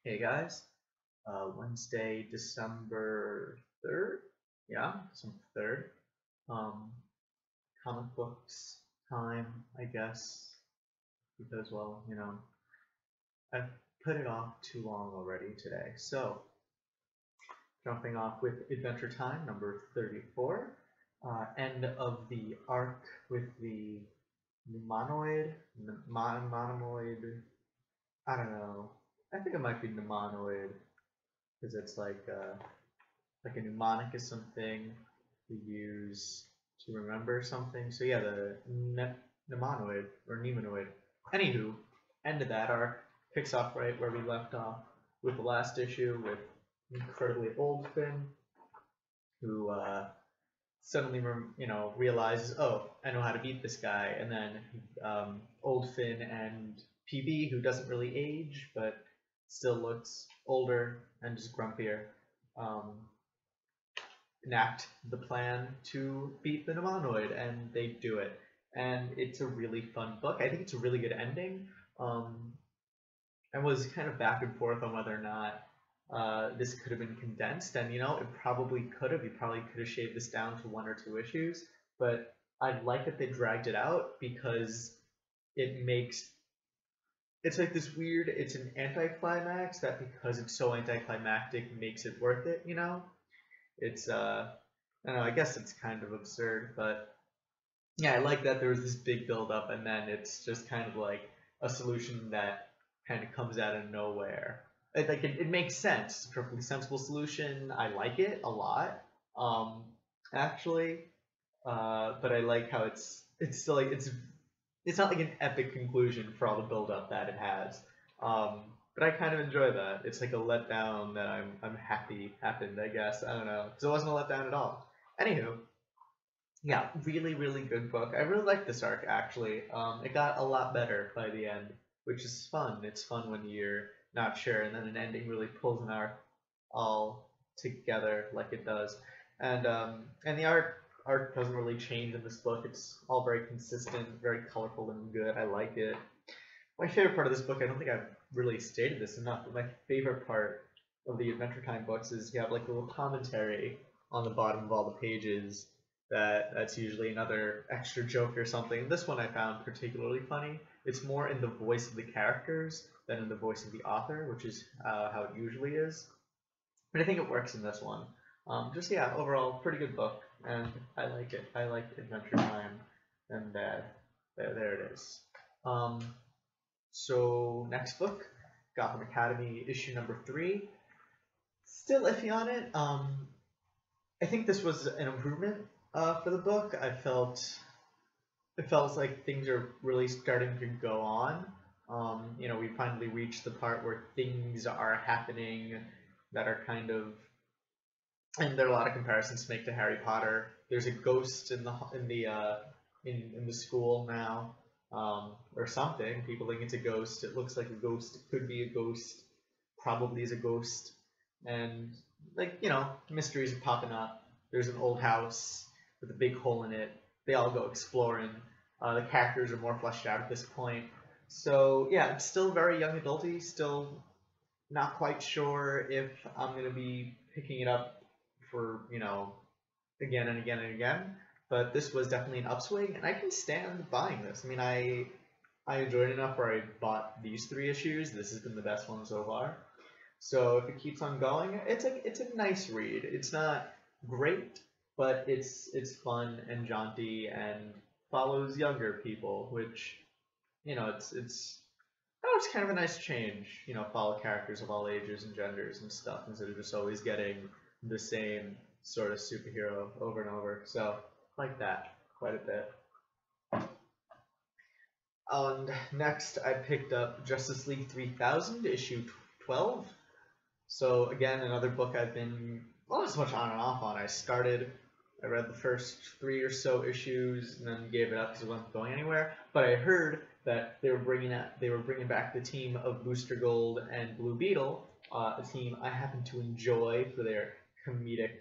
Hey guys, Wednesday, December 3rd? Yeah, December 3rd. Um, Comic books time, I guess, because, well, I've put it off too long already today. So, jumping off with Adventure Time, number 34, end of the arc with the Mnemanoid, I don't know, I think it might be Mnemanoid, because it's like a mnemonic is something we use to remember something. So yeah, the mnemonic or mnemonic. Anywho, end of that arc picks up right where we left off with the last issue with incredibly old Finn, who suddenly realizes, oh, I know how to beat this guy, and then old Finn and PB, who doesn't really age but still looks older and just grumpier. Um, enact the plan to beat the Nemanoid, and they do it. And it's a really fun book. I think it's a really good ending. I was kind of back and forth on whether or not this could have been condensed, and it probably could have. You probably could have shaved this down to 1 or 2 issues, but I like that they dragged it out because it makes it's like this weird. It's an anticlimax that, because it's so anticlimactic, makes it worth it. It's I don't know, I guess it's kind of absurd, but yeah, I like that there was this big build up and then it's just kind of like a solution that kind of comes out of nowhere. It makes sense. It's a perfectly sensible solution. I like it a lot. Um, actually, but I like how it's still like it's not like an epic conclusion for all the build up that it has. But I kind of enjoy that. It's like a letdown that I'm happy happened, I guess. I don't know, because it wasn't a letdown at all. Anywho, yeah, really, really good book. I really like this arc actually. It got a lot better by the end, which is fun. It's fun when you're not sure, and then an ending really pulls an arc all together like it does. And the art doesn't really change in this book. It's all very consistent, very colorful and good. I like it. My favorite part of this book, I don't think I've really stated this enough, but my favorite part of the Adventure Time books is you have like a little commentary on the bottom of all the pages. That's usually another extra joke or something. This one I found particularly funny. It's more in the voice of the characters than in the voice of the author, which is how it usually is. But I think it works in this one. Just yeah, overall, pretty good book, and I like it. I like Adventure Time, and there it is. So next book, Gotham Academy issue number 3. Still iffy on it. I think this was an improvement for the book. It felt like things are really starting to go on. We finally reached the part where things are happening that are kind of, and there are a lot of comparisons to make to Harry Potter. There's a ghost in the school now, or something. People think it's a ghost. It looks like a ghost. It could be a ghost. Probably is a ghost. And mysteries are popping up. There's an old house with a big hole in it. They all go exploring. The characters are more fleshed out at this point. So yeah, it's still very young adulty. Still not quite sure if I'm gonna be picking it up for again and again and again. But this was definitely an upswing, and I can stand buying this. I mean, I enjoyed it enough where I bought these 3 issues. This has been the best one so far. So if it keeps on going, it's a nice read. It's not great, but it's fun and jaunty and follows younger people, which it's kind of a nice change. Follow characters of all ages and genders and stuff instead of just always getting the same sort of superhero over and over. So like that quite a bit. And next, I picked up Justice League 3000 issue 12. So again, another book I've been not as much on and off on. I read the first 3 or so issues and then gave it up because it wasn't going anywhere. But I heard that they were bringing back the team of Booster Gold and Blue Beetle, a team I happen to enjoy for their comedic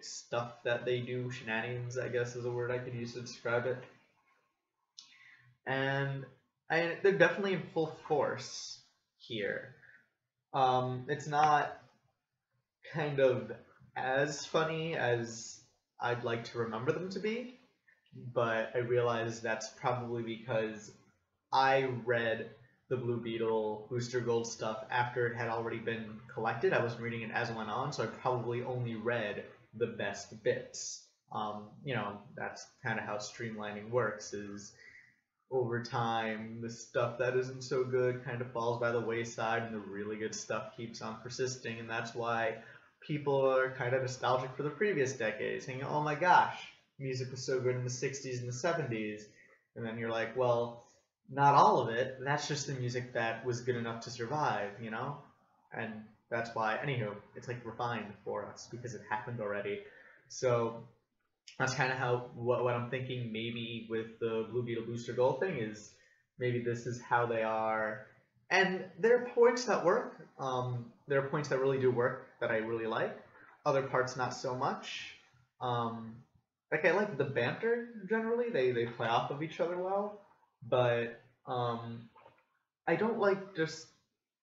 stuff that they do. Shenanigans, I guess, is a word I could use to describe it. And they're definitely in full force here. It's not kind of as funny as I'd like to remember them to be, but I realize that's probably because I read the Blue Beetle Booster Gold stuff after it had already been collected. I wasn't reading it as it went on, so I probably only read the best bits. That's kind of how streamlining works, is over time, the stuff that isn't so good kind of falls by the wayside, and the really good stuff keeps on persisting, and that's why people are kind of nostalgic for the previous decades, saying, oh my gosh, music was so good in the 60s and the 70s, and then you're like, well, not all of it, that's just the music that was good enough to survive, and that's why, anywho, it's like refined for us, because it happened already. So that's kind of how what I'm thinking maybe with the Blue Beetle Booster Gold thing is, maybe this is how they are. And there are points that work. There are points that really do work that I really like. Other parts not so much. Like I like the banter generally. They play off of each other well. But I don't like just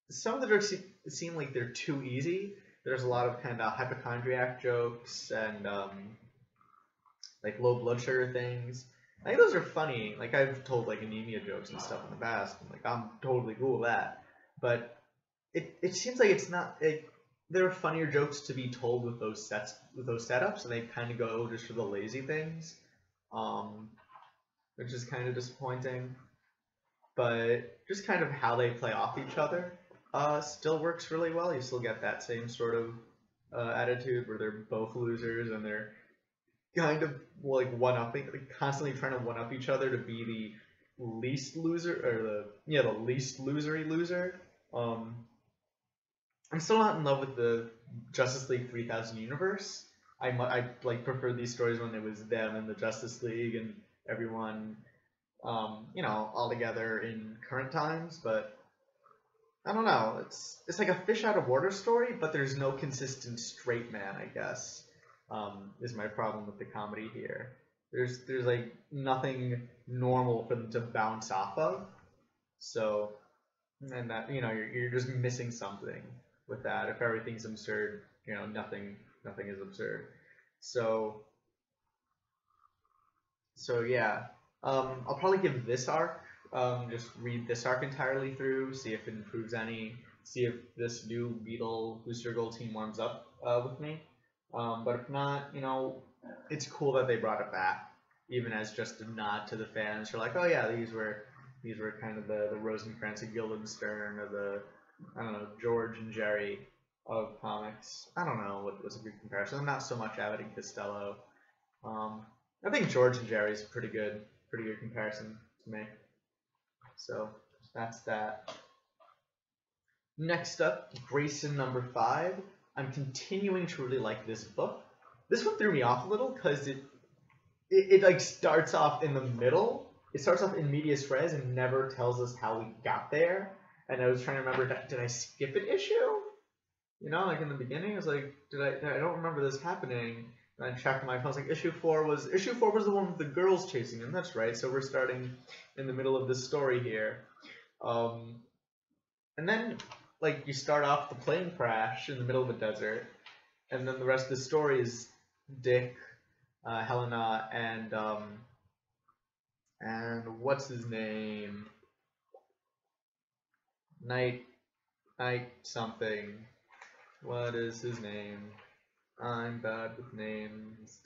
some of the jokes seem like they're too easy. There's a lot of kind of hypochondriac jokes and like low blood sugar things. I think those are funny. Like I've told like anemia jokes and stuff in the past. And, like I'm totally cool with that. But it seems like it's not. There are funnier jokes to be told with those setups, and they kind of go just for the lazy things, which is kind of disappointing. But just kind of how they play off each other still works really well. You still get that same sort of attitude where they're both losers and they're kind of like one-upping, like constantly trying to one-up each other to be the least loser, or the least losery loser. I'm still not in love with the Justice League 3000 universe. I like prefer these stories when it was them and the Justice League and everyone, all together in current times. But I don't know. It's like a fish out of water story, but there's no consistent straight man, I guess. Is my problem with the comedy here. There's like nothing normal for them to bounce off of. So, and that you're just missing something with that. If everything's absurd, nothing is absurd. So yeah. I'll probably give this arc. Just read this arc entirely through, see if it improves any, see if this new Beetle Booster Gold team warms up with me. But if not, it's cool that they brought it back, even as just a nod to the fans. You're like, oh yeah, these were kind of the Rosencrantz and Guildenstern, or the, I don't know, George and Jerry of comics. I don't know what was a good comparison. I'm not so much Abbott and Costello. I think George and Jerry is a pretty good comparison to me. So that's that. Next up, Grayson number 5. I'm continuing to really like this book. This one threw me off a little because it like starts off in the middle. It starts off in medias res and never tells us how we got there. And I was trying to remember, did I skip an issue? Like in the beginning, I was like, I don't remember this happening. And I checked my phone. I was like, issue 4 was the one with the girls chasing him. That's right. So we're starting in the middle of this story here. And then like you start off the plane crash in the middle of the desert, and then the rest of the story is Dick, Helena, and what's his name? Night something. What is his name? I'm bad with names.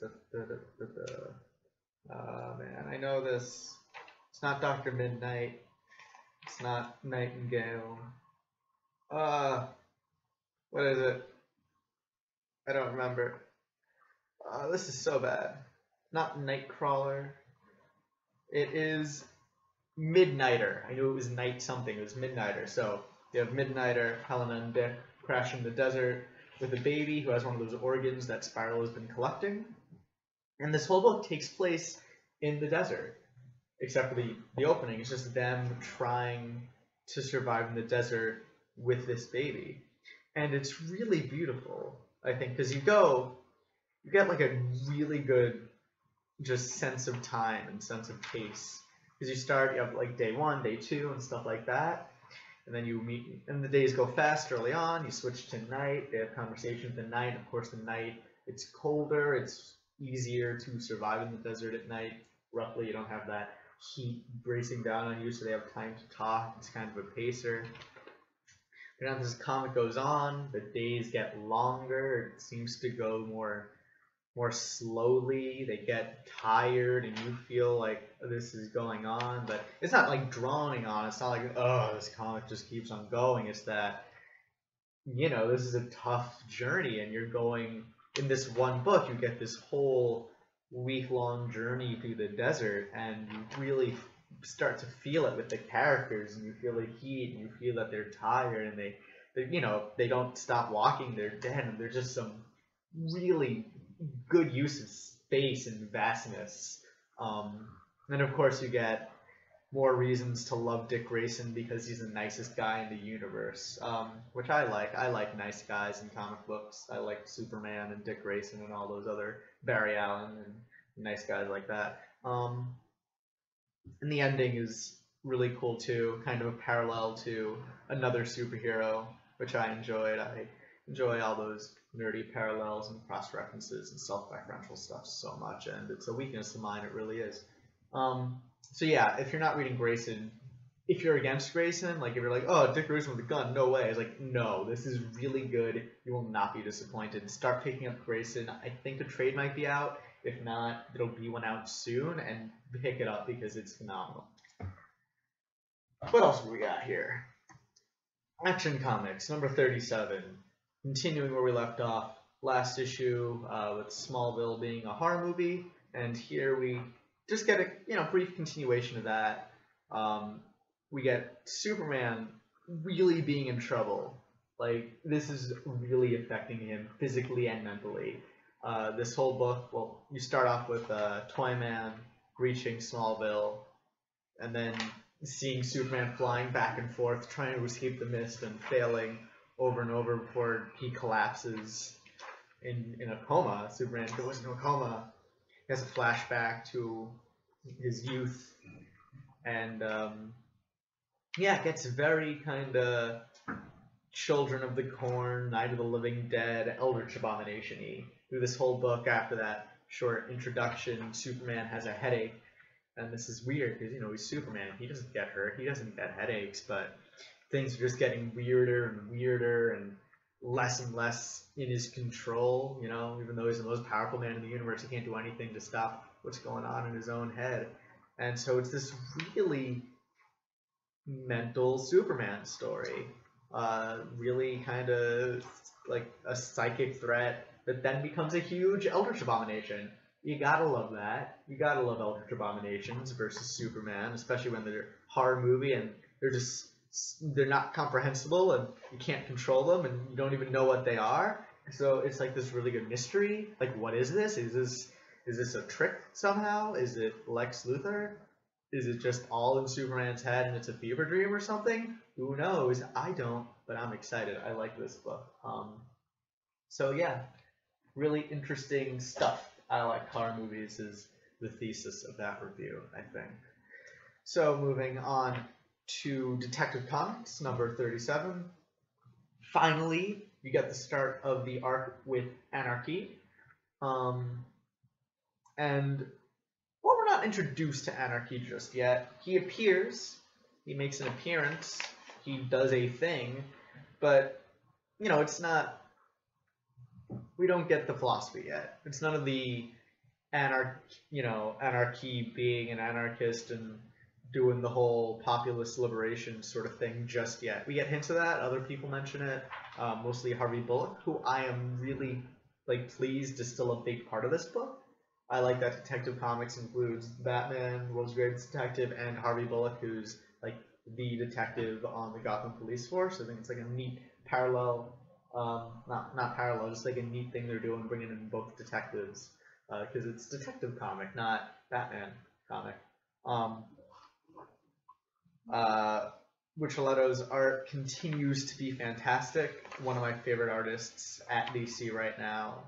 Man, I know this. It's not Dr. Midnight. It's not Nightingale. What is it? I don't remember. This is so bad. Not Nightcrawler. It is Midnighter. I knew it was night something. It was Midnighter. So you have Midnighter, Helena, and Dick crash in the desert with a baby who has one of those organs that Spiral has been collecting. And this whole book takes place in the desert, except for the opening. It's just them trying to survive in the desert with this baby. And it's really beautiful, I think, because you get like a really good just sense of time and sense of pace because you have like day 1, day 2, and stuff like that. And then you meet, and the days go fast early on. You switch to night. They have conversations at night. Of course, the night, it's colder. It's easier to survive in the desert at night. Roughly, you don't have that heat bracing down on you, so they have time to talk. It's kind of a pacer. And as this comic goes on, the days get longer. It seems to go more slowly. They get tired, and you feel like this is going on, but it's not like droning on. It's not like, oh, this comic just keeps on going. It's that, this is a tough journey, and you're going in this one book. You get this whole week-long journey through the desert, and you really start to feel it with the characters, and you feel the heat, and you feel that they're tired, and they don't stop walking. They're dead, and there's just some really good use of space and vastness. And of course you get more reasons to love Dick Grayson because he's the nicest guy in the universe, which I like. I like nice guys in comic books. I like Superman and Dick Grayson and all those other, Barry Allen and nice guys like that. And the ending is really cool too, kind of a parallel to another superhero, which I enjoyed. I enjoy all those nerdy parallels and cross-references and self-referential stuff so much, and it's a weakness of mine, it really is. So yeah, if you're not reading Grayson, if you're against Grayson, like if you're like, oh, Dick Grayson with a gun, no way, it's like, no, this is really good, you will not be disappointed. Start picking up Grayson. I think a trade might be out. If not, there'll be one out soon, and pick it up because it's phenomenal. What else have we got here? Action Comics, number 37. Continuing where we left off last issue, with Smallville being a horror movie, and here we just get a brief continuation of that. We get Superman really being in trouble. Like, this is really affecting him physically and mentally. This whole book, well, you start off with Toyman reaching Smallville, and then seeing Superman flying back and forth, trying to escape the mist and failing over and over before he collapses in a coma. Superman goes into a coma. He has a flashback to his youth, and it gets very kind of Children of the Corn, Night of the Living Dead, Eldritch Abomination-y. Through this whole book, after that short introduction, Superman has a headache, and this is weird because he's Superman. He doesn't get hurt. He doesn't get headaches, but things are just getting weirder and weirder and less in his control, even though he's the most powerful man in the universe, he can't do anything to stop what's going on in his own head. And so it's this really mental Superman story, really kind of like a psychic threat that then becomes a huge Eldritch Abomination. You gotta love that. You gotta love Eldritch Abominations versus Superman, especially when they're a horror movie and they're not comprehensible and you can't control them and you don't even know what they are. So it's like this really good mystery. Like, what is this? Is this a trick somehow? Is it Lex Luthor? Is it just all in Superman's head and it's a fever dream or something? Who knows? I don't, but I'm excited. I like this book. So yeah, really interesting stuff. I like horror movies is the thesis of that review, I think. So moving on to Detective Comics, number 37. Finally, you get the start of the arc with Anarky. And well, we're not introduced to Anarky just yet. He appears, he makes an appearance, he does a thing, but, it's not, we don't get the philosophy yet. It's none of the Anarky being an anarchist and doing the whole populist liberation sort of thing just yet. We get hints of that. Other people mention it, mostly Harvey Bullock, who I am really pleased is still a big part of this book. I like that Detective Comics includes Batman, World's Greatest Detective, and Harvey Bullock, who's the detective on the Gotham Police Force. I think it's a neat parallel, not parallel, just a neat thing they're doing, bringing in both detectives, because it's Detective Comic, not Batman Comic. Buccella's art continues to be fantastic. One of my favorite artists at DC right now.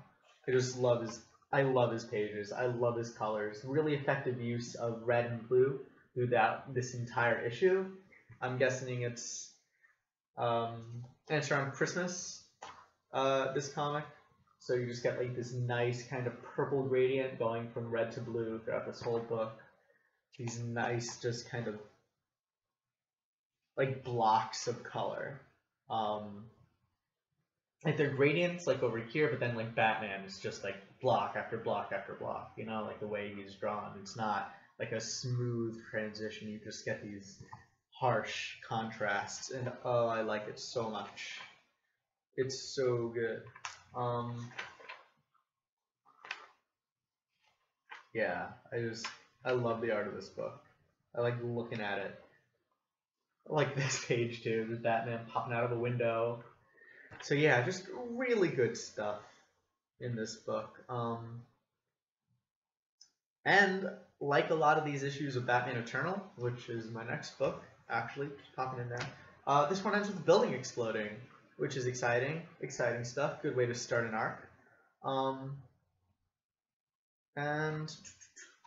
I love his pages. I love his colors. Really effective use of red and blue. throughout this entire issue. I'm guessing it's around Christmas, this comic. So you just get like this nice kind of purple gradient going from red to blue throughout this whole book. These nice, just kind of like blocks of color. Like they're gradients like over here, but then like Batman is just like block after block after block, you know, like the way he's drawn. It's not like a smooth transition. You just get these harsh contrasts, and oh, I like it so much. It's so good. Yeah, I love the art of this book. I like looking at it. I like this page too, the Batman popping out of the window. So yeah, just really good stuff in this book. And like a lot of these issues of Batman Eternal, which is my next book, actually, just popping in there, this one ends with the building exploding, which is exciting. Exciting stuff. Good way to start an arc. And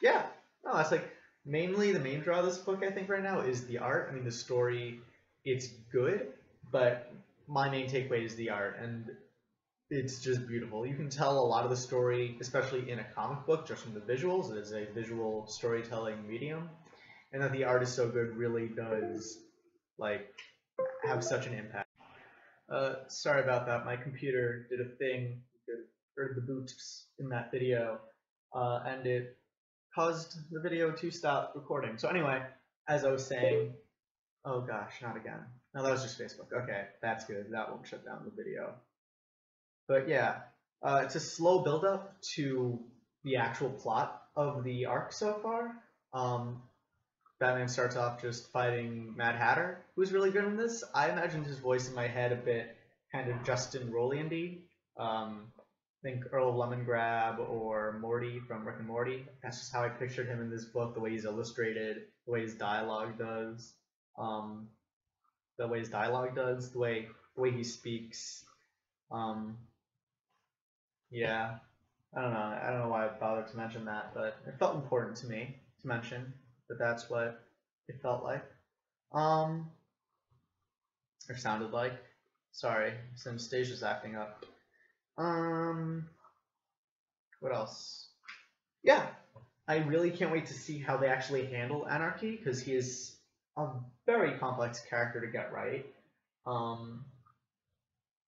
yeah, no, that's like mainly the main draw of this book, I think, right now is the art. I mean, the story, it's good, but my main takeaway is the art, and it's just beautiful. You can tell a lot of the story, especially in a comic book, just from the visuals. It is a visual storytelling medium, and that the art is so good really does like have such an impact. Sorry about that. My computer did a thing. You could heard the boots in that video, and it caused the video to stop recording. So anyway, as I was saying, oh gosh, not again. No, that was just Facebook. Okay, that's good. That won't shut down the video. But yeah, it's a slow build-up to the actual plot of the arc so far. Batman starts off just fighting Mad Hatter, who's really good in this. I imagined his voice in my head a bit kind of Justin Roiland-y. I think Earl of Lemongrab or Morty from Rick and Morty. That's just how I pictured him in this book, the way he's illustrated, the way his dialogue does. The way he speaks. Yeah, I don't know why I bothered to mention that, but it felt important to me to mention that that's what it felt like. Or sounded like. Sorry, some stage is acting up. What else? Yeah, I really can't wait to see how they actually handle Anarky, because he is a very complex character to get right.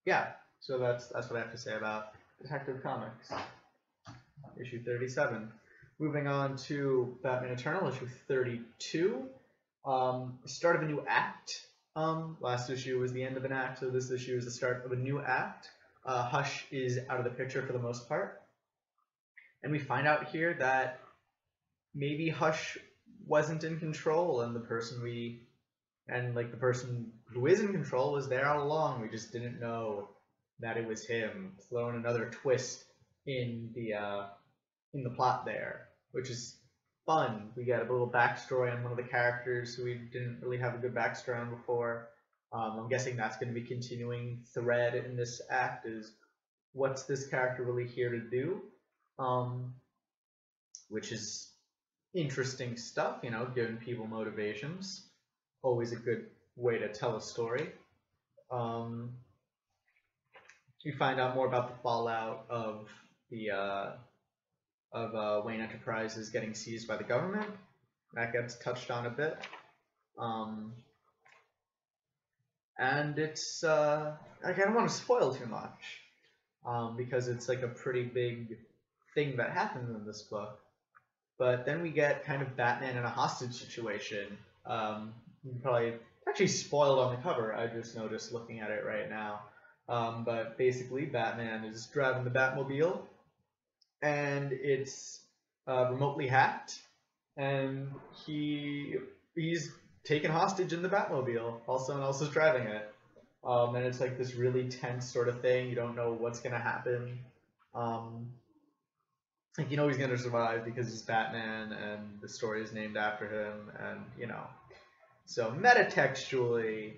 Yeah, so that's what I have to say about Detective Comics, issue 37. Moving on to Batman Eternal, issue 32. Start of a new act. Last issue was the end of an act, so this issue is the start of a new act. Hush is out of the picture for the most part. And we find out here that maybe Hush wasn't in control, and the person who is in control was there all along. We just didn't know that it was him. Throwing another twist in the plot there, which is fun. We got a little backstory on one of the characters who we didn't really have a good backstory on before. I'm guessing that's going to be continuing thread in this act, is what's this character really here to do? Which is interesting stuff, you know, giving people motivations. Always a good way to tell a story. You find out more about the fallout of the Wayne Enterprises getting seized by the government. That gets touched on a bit. And it's like, I don't want to spoil too much, because it's like a pretty big thing that happens in this book. But then we get kind of Batman in a hostage situation. Probably actually spoiled on the cover. I just noticed looking at it right now. But basically, Batman is driving the Batmobile, and it's remotely hacked, and he's taken hostage in the Batmobile while someone else is driving it. And it's like this really tense sort of thing. You don't know what's gonna happen. Like, you know he's gonna survive because he's Batman, and the story is named after him, and you know. So metatextually,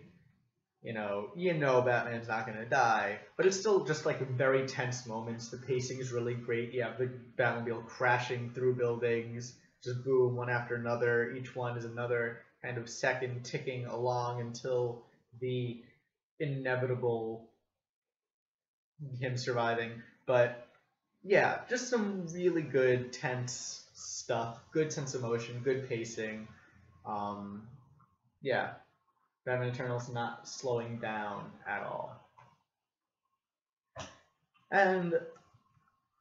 you know Batman's not gonna die, but it's still just like very tense moments. The pacing is really great. You have the Batmobile crashing through buildings, just boom, one after another. Each one is another kind of second ticking along until the inevitable him surviving. But yeah, just some really good tense stuff, good sense of motion, good pacing. Yeah, Batman Eternal's not slowing down at all. And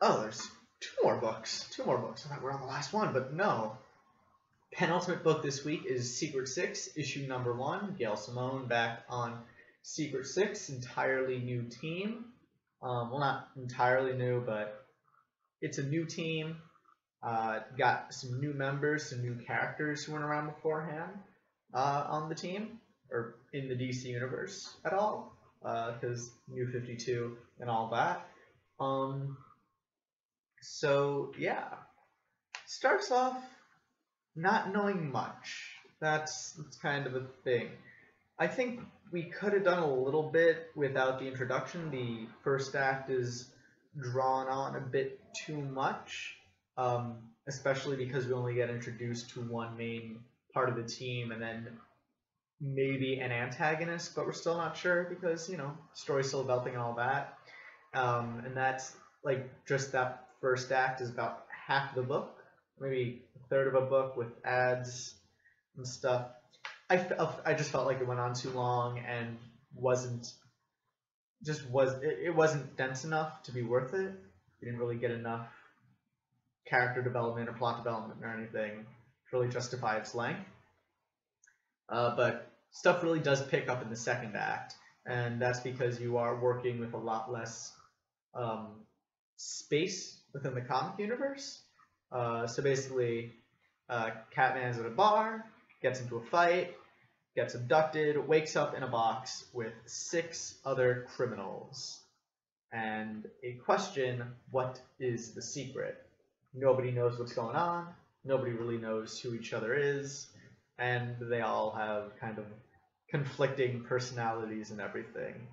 oh, there's two more books. I thought we're on the last one, but no. Penultimate book this week is Secret Six, issue number 1. Gail Simone back on Secret Six, entirely new team. Well, not entirely new, but it's a new team. Got some new members, some new characters who weren't around beforehand on the team, or in the DC universe at all, because New 52 and all that. So yeah, starts off not knowing much. That's kind of a thing. I think we could have done a little bit without the introduction. The first act is drawn on a bit too much, especially because we only get introduced to one main part of the team and then maybe an antagonist, but we're still not sure because, you know, story's still developing and all that. And that's like just that first act is about half the book, maybe a third of a book with ads and stuff. I just felt like it went on too long and wasn't dense enough to be worth it. We didn't really get enough character development or plot development or anything to really justify its length. But stuff really does pick up in the second act, and that's because you are working with a lot less space within the comic universe. So basically, Catman's at a bar, gets into a fight, gets abducted, wakes up in a box with 6 other criminals. And a question, what is the secret? Nobody knows what's going on, nobody really knows who each other is, and they all have kind of conflicting personalities and everything.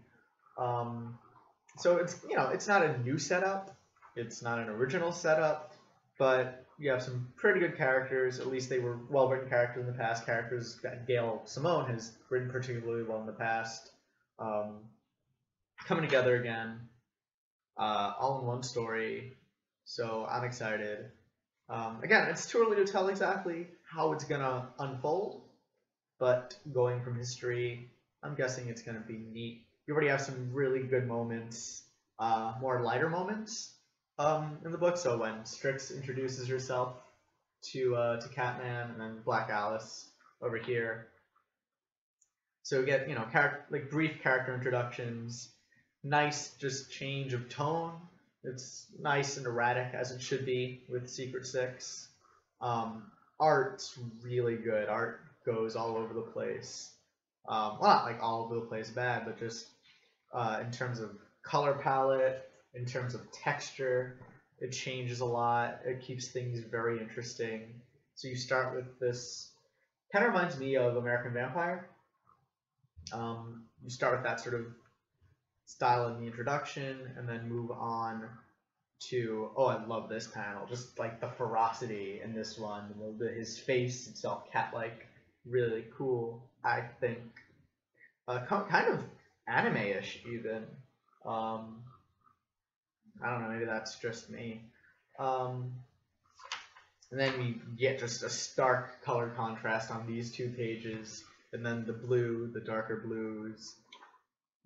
So it's, you know, it's not a new setup, it's not an original setup, but you have some pretty good characters. At least they were well-written characters in the past, characters that Gail Simone has written particularly well in the past, coming together again, all in one story, so I'm excited. Again, it's too early to tell exactly how it's going to unfold, but going from history, I'm guessing it's going to be neat. You already have some really good moments, more lighter moments in the book. So when Strix introduces herself to Catman, and then Black Alice over here. So we get, you know, like brief character introductions, nice just change of tone. It's nice and erratic as it should be with Secret Six. Art's really good. Art goes all over the place. Well, not like all over the place bad, but just in terms of color palette, in terms of texture, it changes a lot. It keeps things very interesting. So you start with this, kind of reminds me of American Vampire. You start with that sort of style in the introduction, and then move on to, oh, I love this panel, just like the ferocity in this one, his face itself, cat-like, really cool, I think. Kind of anime-ish, even. I don't know, maybe that's just me. And then we get just a stark color contrast on these 2 pages, and then the blue, the darker blues,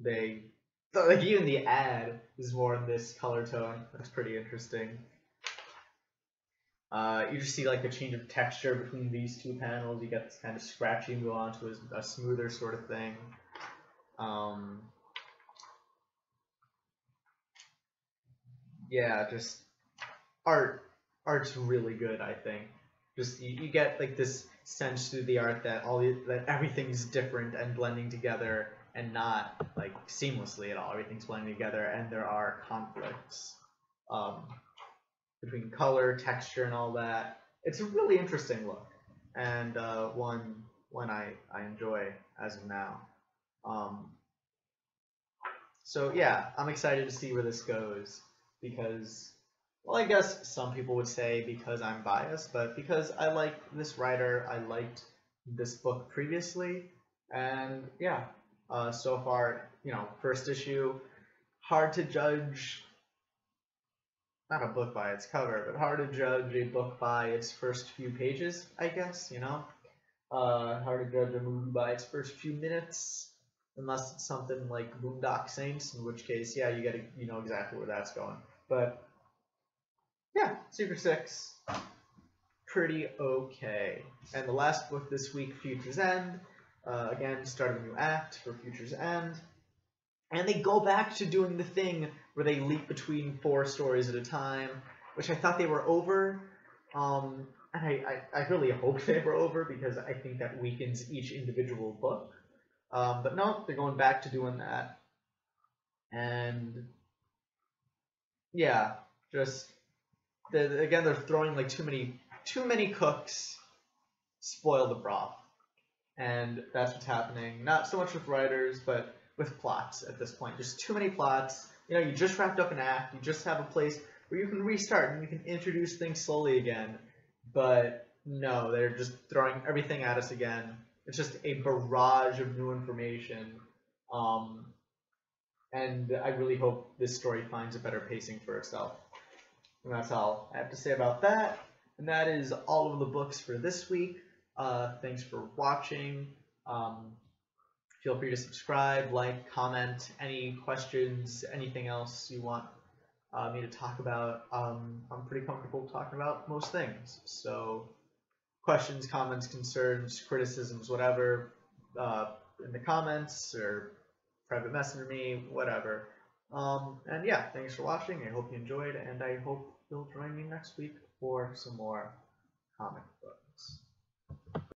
like even the ad is more in this color tone. That's pretty interesting. You just see like a change of texture between these 2 panels. You get this kind of scratchy and go on to a smoother sort of thing. Yeah, just art's really good, I think. Just you get like this sense through the art that that everything's different and blending together, and not like seamlessly at all. Everything's blending together, and there are conflicts between color, texture, and all that. It's a really interesting look, and one I enjoy as of now. So yeah, I'm excited to see where this goes, because Well, I guess some people would say because I'm biased, but because I like this writer, I liked this book previously, and yeah, so far, first issue, hard to judge, not a book by its cover, but hard to judge a book by its first few pages, I guess, hard to judge a movie by its first few minutes, unless it's something like Boondock Saints, in which case, yeah, you know exactly where that's going. But yeah, Secret Six, pretty okay. And the last book this week, Future's End. Again, start of a new act for Future's End. And they go back to doing the thing where they leap between 4 stories at a time, which I thought they were over. And I really hope they were over because I think that weakens each individual book. But no, they're going back to doing that. And yeah, just again, they're throwing like too many cooks spoil the broth, and that's what's happening. Not so much with writers, but with plots at this point. Just too many plots. You just wrapped up an act. You just have a place where you can restart and you can introduce things slowly again. But no, they're just throwing everything at us again. It's just a barrage of new information. And I really hope this story finds a better pacing for itself. And that's all I have to say about that. And that is all of the books for this week. Thanks for watching. Feel free to subscribe, like, comment, any questions, anything else you want me to talk about. I'm pretty comfortable talking about most things. So questions, comments, concerns, criticisms, whatever, in the comments or private messenger me, whatever. And yeah, thanks for watching. I hope you enjoyed, and I hope you'll join me next week for some more comic books.